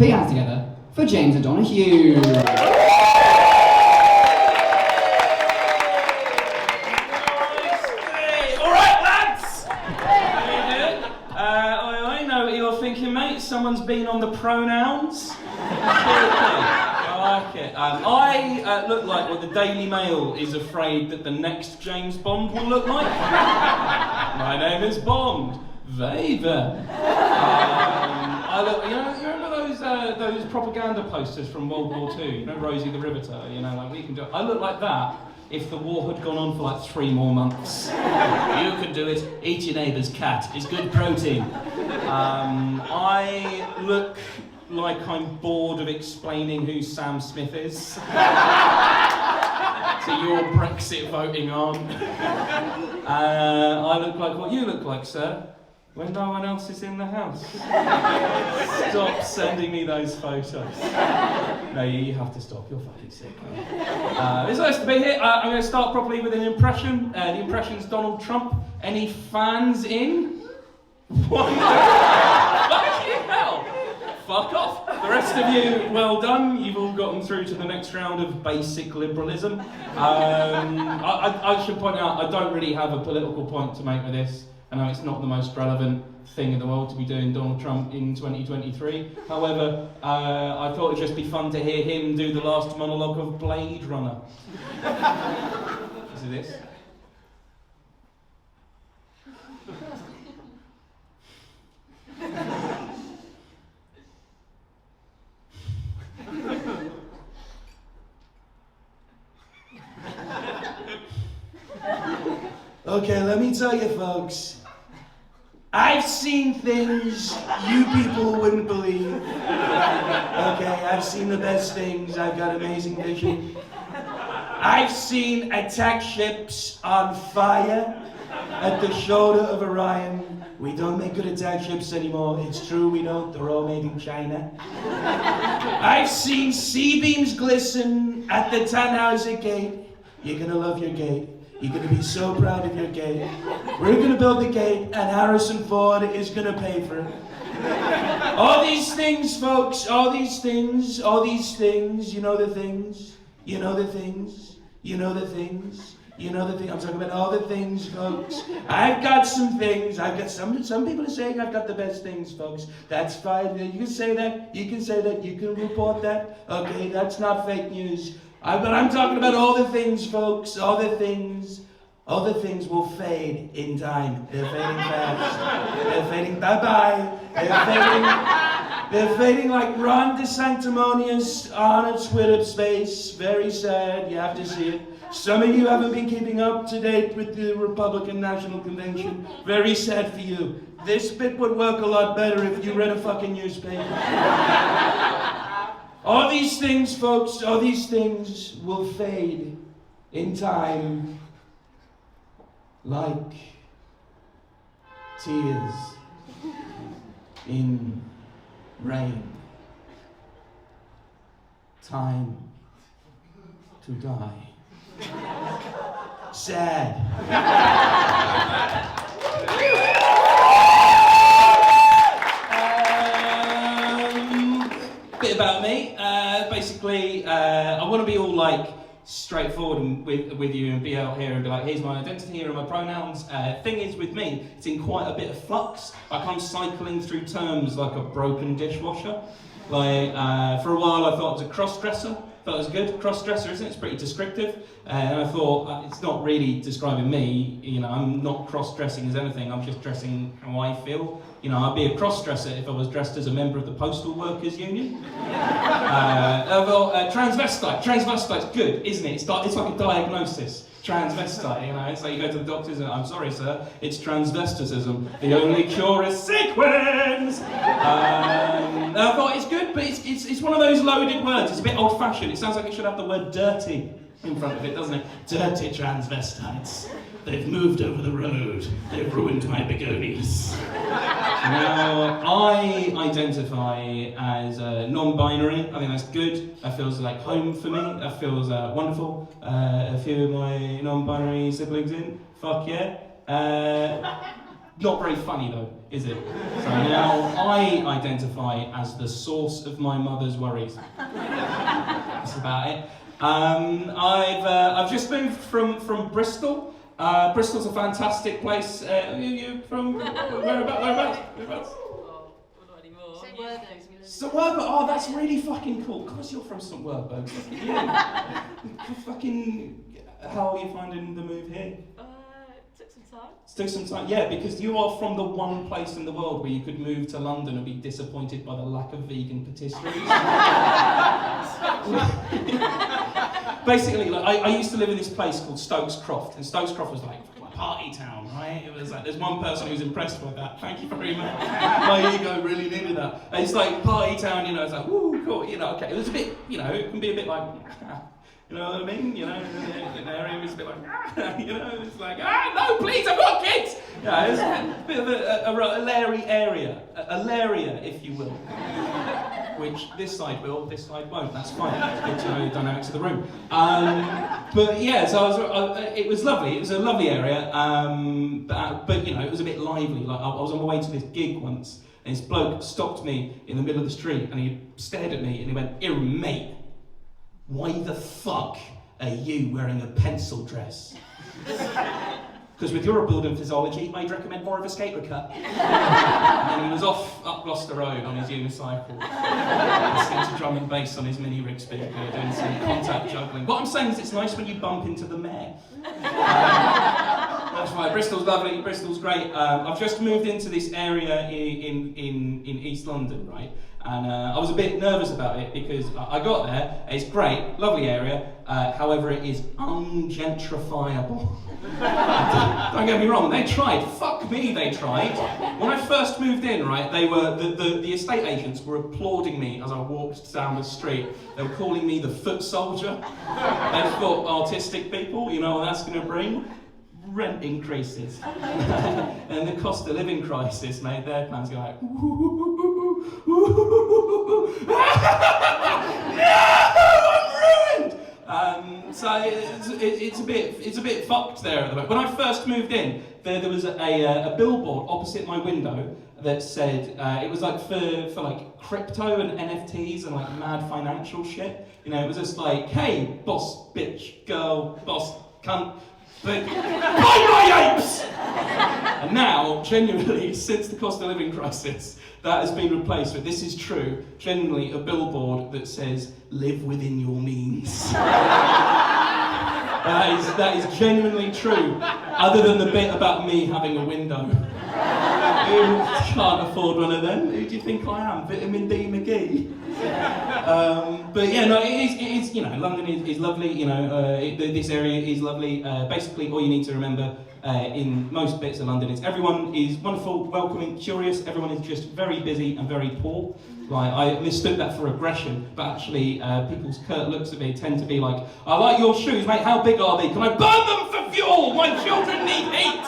Put your hands together for James O'Donoghue. Alright lads! How you doing? I know what you're thinking, mate. Someone's been on the pronouns. I like it. I look like what the Daily Mail is afraid that the next James Bond will look like. My name is Bond. Weber. I look, you remember those propaganda posters from World War II? You know, Rosie the Riveter, you know, like we can do it. I look like that if the war had gone on for like 3 more months. You can do it. Eat your neighbour's cat. It's good protein. I look like I'm bored of explaining who Sam Smith is to your Brexit voting arm. I look like what you look like, sir, when no one else is in the house. Stop sending me those photos. No, you have to stop. You're fucking sick. It's nice to be here. I'm going to start properly with an impression. The impression's Donald Trump. Any fans in? Fucking hell! Fuck off. The rest of you, well done. You've all gotten through to the next round of basic liberalism. I should point out, I don't really have a political point to make with this. I know it's not the most relevant thing in the world to be doing Donald Trump in 2023. However, I thought it'd just be fun to hear him do the last monologue of Blade Runner. Is it this? Okay, let me tell you folks, I've seen things you people wouldn't believe. Okay, I've seen the best things, I've got amazing vision. I've seen attack ships on fire at the shoulder of Orion. We don't make good attack ships anymore, it's true we don't, they're all made in China. I've seen C-beams glisten at the Tannhauser Gate. You're gonna love your gate. You're going to be so proud of your gate. We're going to build the gate, and Harrison Ford is going to pay for it. All these things, folks, all these things, you know the things, you know the things, you know the things, you know the things. I'm talking about all the things, folks. I've got some things. I've got some people are saying I've got the best things, folks. That's fine. You can say that. You can say that. You can report that. Okay, that's not fake news. But I'm talking about all the things, folks, all the things will fade in time. They're fading fast. They're fading, bye-bye. They're fading like Ron DeSanctimonious on a Twitter space. Very sad, you have to see it. Some of you haven't been keeping up to date with the Republican National Convention. Very sad for you. This bit would work a lot better if you read a fucking newspaper. All these things, folks, all these things will fade in time like tears in rain. Time to die. Sad. Bit about me. Basically, I want to be all like straightforward and with you and be out here and be like, here's my identity, here are my pronouns. Thing is, with me, it's in quite a bit of flux. Like I'm cycling through terms like a broken dishwasher. Like for a while, I thought I was a cross-dresser. Thought it was good. Cross-dresser, isn't it? It's pretty descriptive. And I thought, it's not really describing me. You know, I'm not cross-dressing as anything. I'm just dressing how I feel. You know, I'd be a cross-dresser if I was dressed as a member of the Postal Workers Union. Transvestite. Transvestite's good, isn't it? It's like a diagnosis. Transvestite, you know, it's like you go to the doctors and, I'm sorry sir, it's transvesticism. The only cure is sequins! I thought it's good, but it's one of those loaded words. It's a bit old-fashioned. It sounds like it should have the word dirty in front of it, doesn't it? Dirty transvestites. They've moved over the road. They've ruined my begonias. Now, I identify as non-binary. I think that's good. That feels like home for me. That feels wonderful. A few of my non-binary siblings in. Fuck yeah. Not very funny though, is it? So now I identify as the source of my mother's worries. That's about it. I've just moved from Bristol. Bristol's a fantastic place. You from whereabouts? Oh, not anymore. St. Werburgh's. St. Werburgh. Oh, that's really fucking cool. Of course you're from St. Werburgh. Look at you. Fucking. How are you finding the move here? Took some time. Took some time, yeah, because you are from the one place in the world where you could move to London and be disappointed by the lack of vegan patisseries. Basically, like, I used to live in this place called Stokes Croft, and Stokes Croft was like party town, right? It was like, there's one person who's impressed by that. Thank you very much. My ego really needed that. And it's like party town, you know, it's like, woo, cool, you know, okay. It was a bit, you know, it can be a bit like, you know what I mean? You know, the area was a bit like, you know, it's like, no, please, I've got kids! Yeah, it's a bit of a Larry area, a Laria, if you will. Which this side will, this side won't, that's fine. It's good to know the dynamics of the room. But yeah, so it was lovely, it was a lovely area, but you know, it was a bit lively. Like I was on my way to this gig once, and this bloke stopped me in the middle of the street, and he stared at me, and he went, mate, why the fuck are you wearing a pencil dress? Because with your building physiology, I'd recommend more of a skater cut. And then he was off up Gloucester Road on his unicycle, listening to drum and bass on his mini rig speaker, doing some contact juggling. What I'm saying is it's nice when you bump into the mayor. That's right, Bristol's lovely, Bristol's great. I've just moved into this area in East London, right? And I was a bit nervous about it because I got there, it's great, lovely area, however it is ungentrifiable. Don't get me wrong, they tried, fuck me they tried. When I first moved in, right, they were, the estate agents were applauding me as I walked down the street. They were calling me the foot soldier. They thought autistic people, you know what that's gonna bring? Rent increases. And the cost of living crisis made their plans go like, no, I'm ruined! So it's a bit fucked there at the moment. When I first moved in, there was a billboard opposite my window that said it was like for like crypto and NFTs and like mad financial shit. You know, it was just like, hey, boss, bitch, girl, boss, cunt. But buy my apes! And now, genuinely, since the cost of living crisis, that has been replaced with, this is true, genuinely a billboard that says, live within your means. That is genuinely true, other than the bit about me having a window. Who can't afford one of them? Who do you think I am? Vitamin D McGee? But yeah, no, it is, you know, London is lovely, you know, this area is lovely. Basically, all you need to remember in most bits of London is everyone is wonderful, welcoming, curious, everyone is just very busy and very poor. Like, I mistook that for aggression, but actually people's curt looks at me tend to be like, I like your shoes, mate, how big are they? Can I burn them for fuel? My children need heat!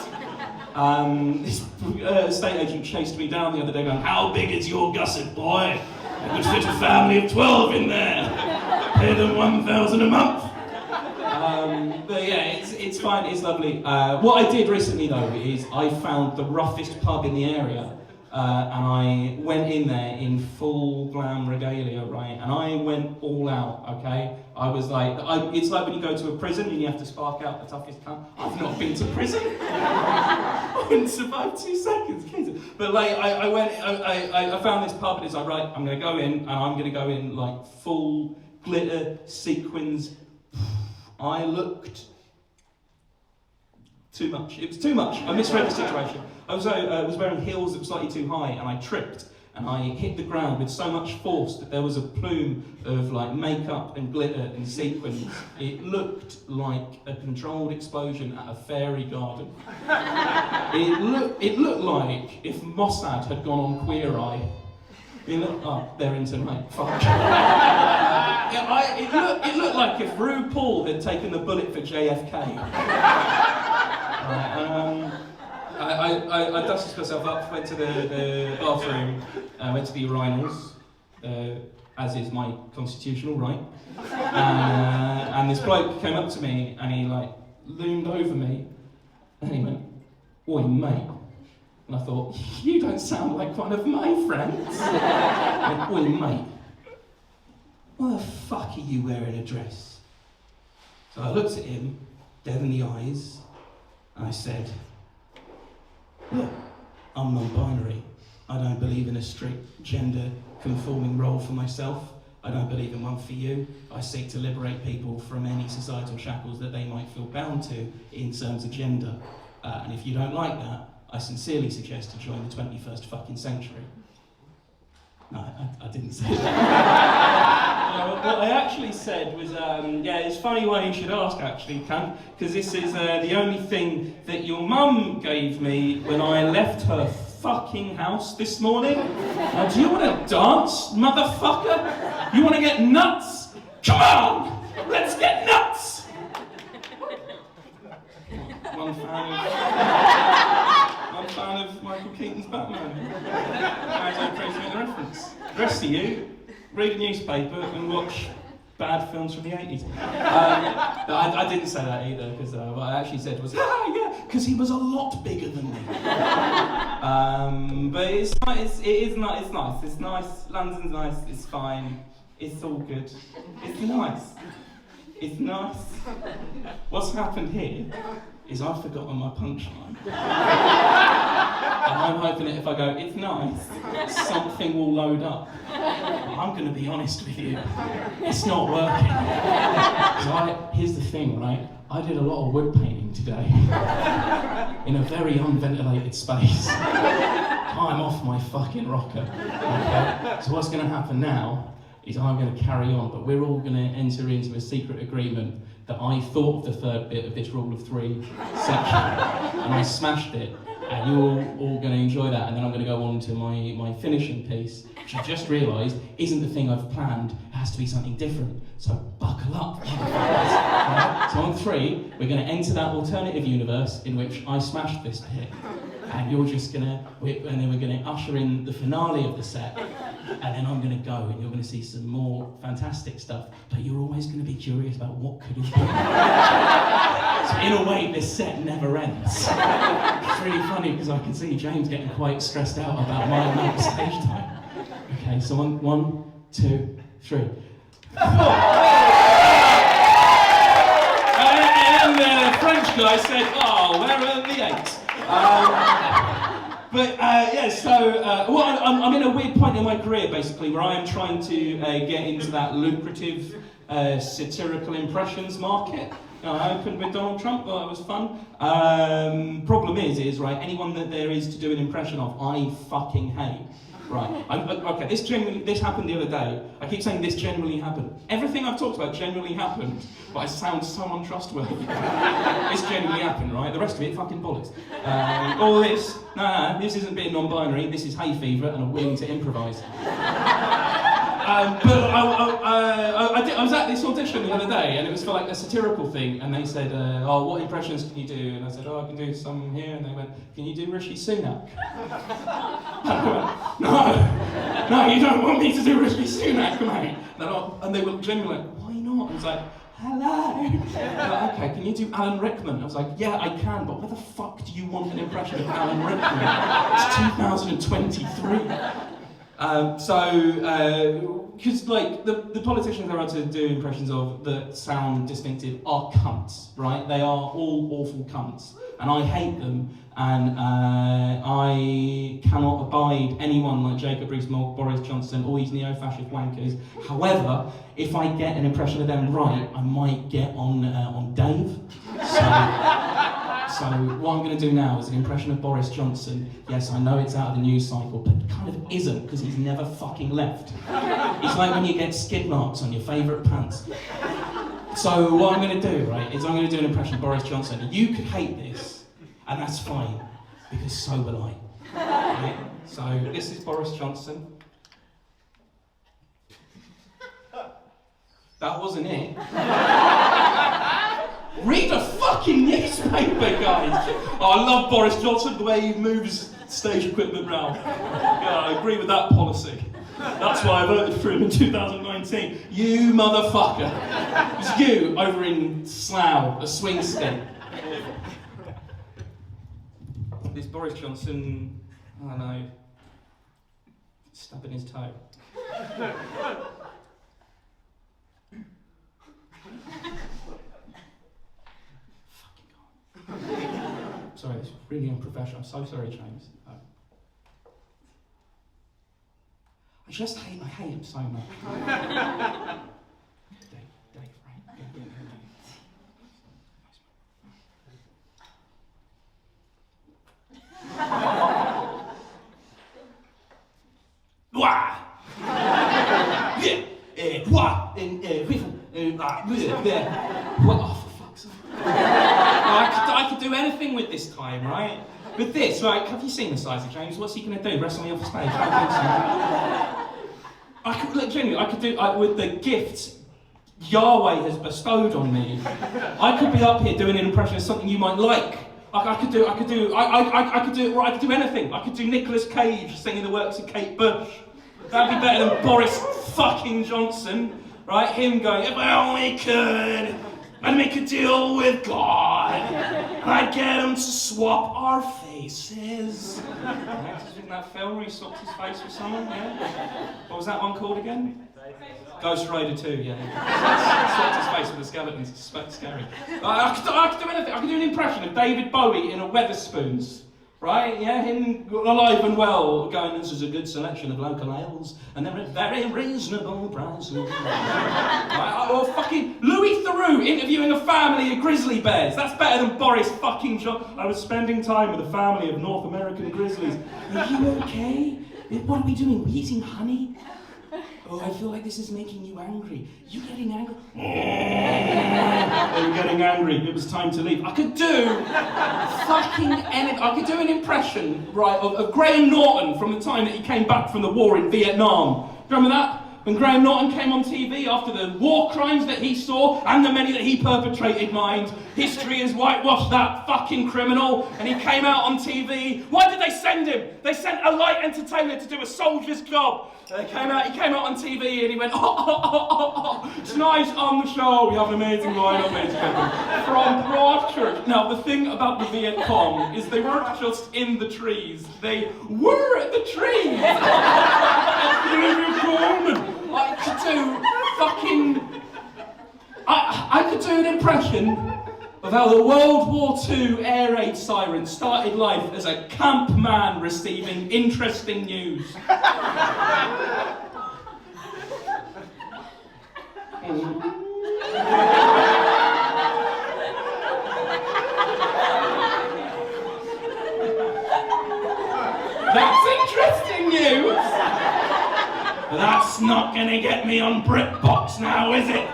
This estate agent chased me down the other day going, how big is your gusset, boy? I could fit a family of 12 in there. Pay them £1,000 a month. But yeah, it's fine, it's lovely. What I did recently though is I found the roughest pub in the area and I went in there in full glam regalia, right? And I went all out, okay? I was like, it's like when you go to a prison and you have to spark out the toughest cunt. I've not been to prison. I wouldn't survive 2 seconds, Jesus. But like, I found this pub and it's like, right, I'm gonna go in and I'm gonna go in like full glitter, sequins. I looked too much. It was too much. I misread the situation. I was wearing heels that were slightly too high and I tripped and I hit the ground with so much force that there was a plume of like makeup and glitter and sequins. It looked like a controlled explosion at a fairy garden. It looked like if Mossad had gone on Queer Eye. They're in tonight. Fuck. It looked like if RuPaul had taken the bullet for JFK. I dusted myself up, went to the bathroom, went to the urinals, as is my constitutional right. And this bloke came up to me and he like loomed over me and he went, "Oi mate, And I thought, you don't sound like one of my friends. I went, oi, mate, why the fuck are you wearing a dress? So I looked at him, dead in the eyes, and I said, look, I'm non-binary. I don't believe in a strict gender-conforming role for myself. I don't believe in one for you. I seek to liberate people from any societal shackles that they might feel bound to in terms of gender. And if you don't like that, I sincerely suggest to join the 21st fucking century. No, I didn't say that. What I actually said was, yeah, it's funny why you should ask, actually, cunt, because this is the only thing that your mum gave me when I left her fucking house this morning. Now, do you want to dance, motherfucker? You want to get nuts? Come on! Let's get nuts! One fan of Michael Keaton's Batman. I don't appreciate the reference. The rest of you, read a newspaper and watch bad films from the 80s. I didn't say that either, because what I actually said was, yeah, because he was a lot bigger than me. But it's nice, it's nice. It's nice, London's nice, it's fine, it's all good. It's nice. It's nice. What's happened here is I've forgotten my punchline. And I'm hoping that if I go, it's nice, something will load up. I'm going to be honest with you, it's not working. Here's the thing, right? I did a lot of wood painting today in a very unventilated space. I'm off my fucking rocker. Okay? So what's going to happen now is I'm going to carry on, but we're all going to enter into a secret agreement that I thought of the third bit of this rule of three section, and I smashed it, and you're all going to enjoy that, and then I'm going to go on to my finishing piece, which I've just realised isn't the thing I've planned, it has to be something different, so buckle up. Right? So on three, we're going to enter that alternative universe in which I smashed this bit, and you're just going to, and then we're going to usher in the finale of the set, and then I'm going to go and you're going to see some more fantastic stuff, but you're always going to be curious about what could have been. So in a way, this set never ends. It's really funny because I can see James getting quite stressed out about my amount of stage time. Okay, so one, two, three. And the French guy said, oh, where are the eight? Yeah, so I'm in a weird point in my career, basically, where I am trying to get into that lucrative satirical impressions market. I opened with Donald Trump, thought it was fun. Problem is, right, anyone that there is to do an impression of, I fucking hate. Right, okay, this happened the other day. I keep saying this generally happened. Everything I've talked about generally happened, but I sound so untrustworthy. This generally happened, right? The rest of it, fucking bollocks. All this, no, this isn't being non-binary, this is hay fever and I'm willing to improvise. But I was at this audition the other day, and it was for like a satirical thing, and they said, oh, what impressions can you do? And I said, oh, I can do some here, and they went, can you do Rishi Sunak? And I went, no, you don't want me to do Rishi Sunak, mate. And they were genuinely like, why not? I was like, hello. Like, okay, can you do Alan Rickman? I was like, yeah, I can, but where the fuck do you want an impression of Alan Rickman? It's 2023. Because like the politicians they're allowed to do impressions of that sound distinctive are cunts, right? They are all awful cunts, and I hate them, and I cannot abide anyone like Jacob Rees-Mogg, Boris Johnson, all these neo-fascist wankers. However, if I get an impression of them right, I might get on Dave. So what I'm going to do now is an impression of Boris Johnson. Yes, I know it's out of the news cycle, but it kind of isn't, because he's never fucking left. It's like when you get skid marks on your favourite pants. So what I'm going to do, right, is I'm going to do an impression of Boris Johnson. You could hate this, and that's fine, because so will I. Right? So this is Boris Johnson. That wasn't it. Read a fucking newspaper, guys! Oh, I love Boris Johnson, the way he moves stage equipment round. Yeah, I agree with that policy. That's why I voted for him in 2019. You motherfucker! It was you over in Slough, a swing stick. this Boris Johnson, I don't know, stubbing his toe. Fucking God. Sorry, it's really unprofessional. I'm so sorry, James. I hate him so much. Dave, right? Yeah. Wah! Yeah, wah! What? Oh, for fuck's sake. I could do anything with this time, right? With this, right? Have you seen the size of James? What's he going to do? Wrestle me off the stage? I don't think so. I could, look, genuinely, I could do, with the gifts Yahweh has bestowed on me, I could be up here doing an impression of something you might like. I could do anything. I could do Nicolas Cage singing the works of Kate Bush. That'd be better than Boris fucking Johnson, right? Him going, if I only could, I'd make a deal with God, and I'd get him to swap our faces. Yeah, did you think that film where he swapped his face with someone? Yeah. What was that one called again? Ghost Rider 2, yeah. Swapped his face with the skeletons, it's scary. I could do anything. I could do an impression of David Bowie in a Wetherspoons, right? Yeah, him alive and well, going, this is a good selection of local ales, and they're at very reasonable prices. Right? Or fucking Louis Theroux interviewing a family of grizzly bears. That's better than Boris fucking Johnson. I was spending time with a family of North American grizzlies. Are you okay? What are we doing? Are we eating honey? Oh, I feel like this is making you angry. You getting angry? They were getting angry. It was time to leave. I could do fucking anything. I could do an impression, right, of Graham Norton from the time that he came back from the war in Vietnam. Remember that? When Graham Norton came on TV after the war crimes that he saw and the many that he perpetrated, mind. History has whitewashed that fucking criminal, and he came out on TV. Why did they send him? They sent a light entertainer to do a soldier's job. He came out on TV and he went, tonight on the show we have an amazing lineup, ladies and gentlemen, from Broadchurch. Now, the thing about the Viet Cong is they weren't just in the trees, they were at the trees. I could do fucking... I could do an impression of how the World War II air raid siren started life as a camp man receiving interesting news. That's interesting news! But that's not gonna get me on BritBox now, is it?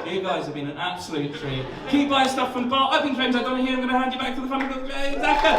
You guys have been an absolute treat. Keep buying stuff from Bart. I've been James O'Donoghue. I'm going to hand you back to the fun of James Acker.